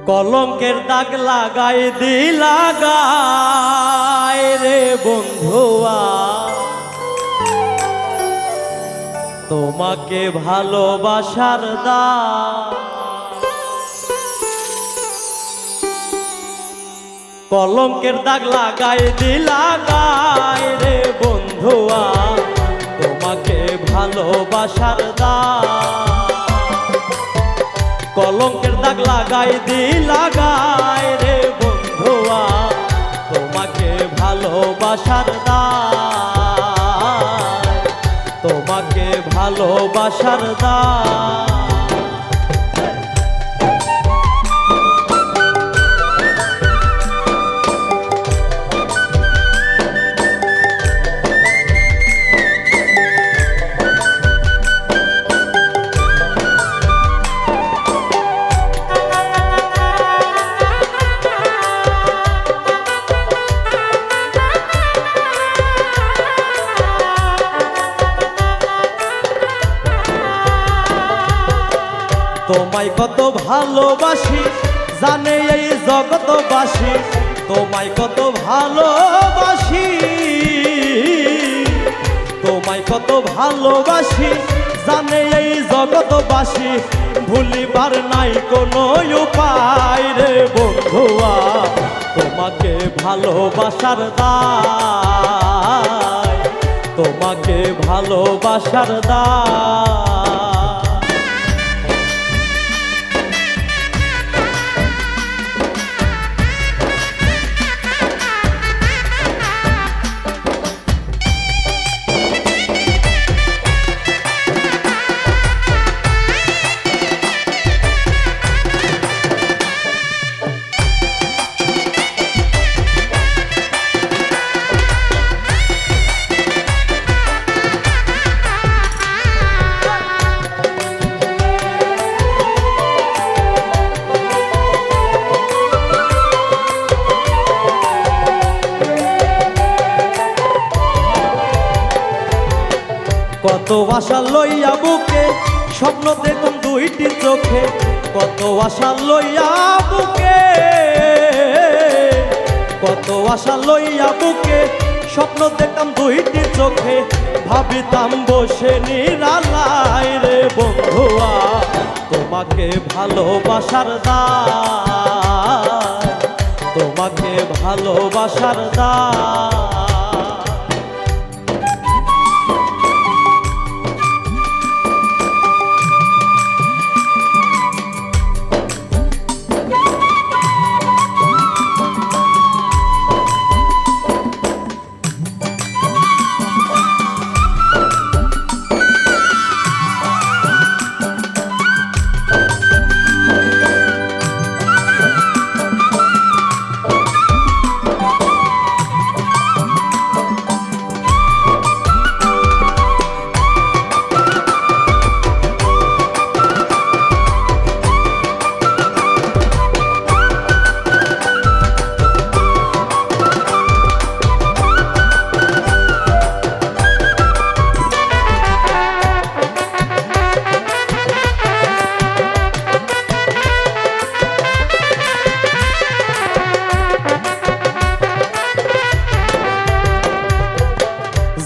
কলঙ্কের দাগ লাগাই দিলা গায় রে বন্ধুয়া, তোমাকে ভালোবাসার দাগ। কলঙ্কের দাগ লাগাই দিলা গায় রে বন্ধুয়া, তোমাকে ভালোবাসার দাগ। কলঙ্কের দাগ লাগাই দিলা গায় রে বন্ধুয়া, তোমাকে ভালোবাসার দাগ, তোমাকে ভালোবাসার দাগ। তোমায় কত ভালোবাসি জানে এই জগৎবাসী, তোমায় কত ভালোবাসি, তোমায় কত ভালোবাসি জানে এই জগৎবাসী। ভুলিবার নাই কোনো উপায় রে বন্ধুয়া, তোমাকে ভালোবাসার দায়, তোমাকে ভালোবাসার দায়। কত আশা লইয়া বুকে স্বপ্ন দেখুন দুইটি চোখে, কত আশা লইয়া বুকে, কত আশা লইয়া বুকে স্বপ্ন দেখতাম দুইটি চোখে। ভাবিতাম বসে নিরালায় রে বন্ধুয়া, তোমাকে ভালোবাসার দায়, তোমাকে ভালোবাসার দায়।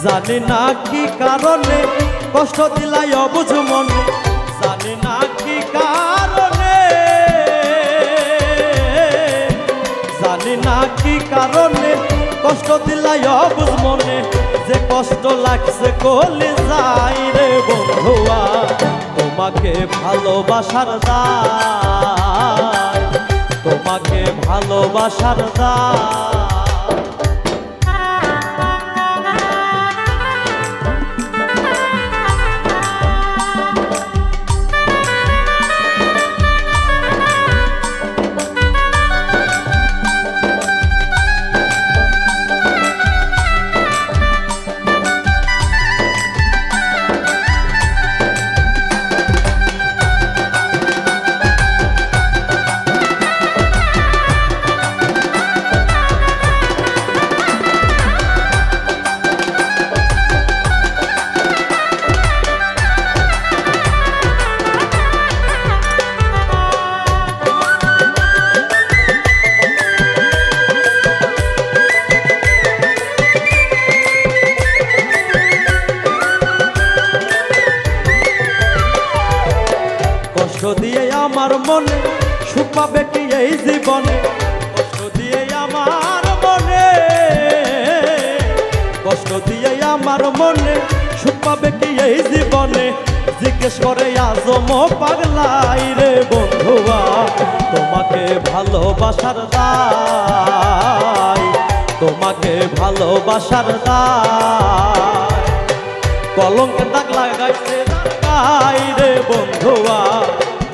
জানি না কি কারণে কষ্ট দিলাই অবুঝ মনে, জানি না কি কারণে, জানি না কি কারণে কষ্ট দিলাই অবুঝ মনে। যে কষ্ট লাগছে কলি যাই রে বন্ধুয়া, তোমাকে ভালোবাসার দায়, তোমাকে ভালোবাসার দায়। কষ্ট দিয়ে আমার মনে সুখ পাবে কি এই জীবনে, কষ্ট দিয়ে আমার মনে, কষ্ট দিয়ে আমার মনে সুখ পাবে কি এই জীবনে। জিজ্ঞেস করে আজম পাগলাই রে বন্ধুয়া, তোমাকে ভালোবাসার দায়, তোমাকে ভালোবাসার দায়। কলঙ্কের দাগ লাগাইছে গাই রে বন্ধুয়া,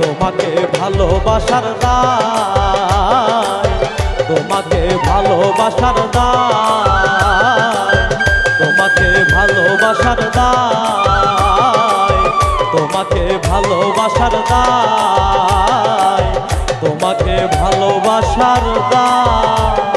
তোমাকে ভালোবাসার দায়, তোমাকে ভালোবাসার দায়, তোমাকে ভালোবাসার দায়, তোমাকে ভালোবাসার দায়, তোমাকে ভালোবাসার দায়।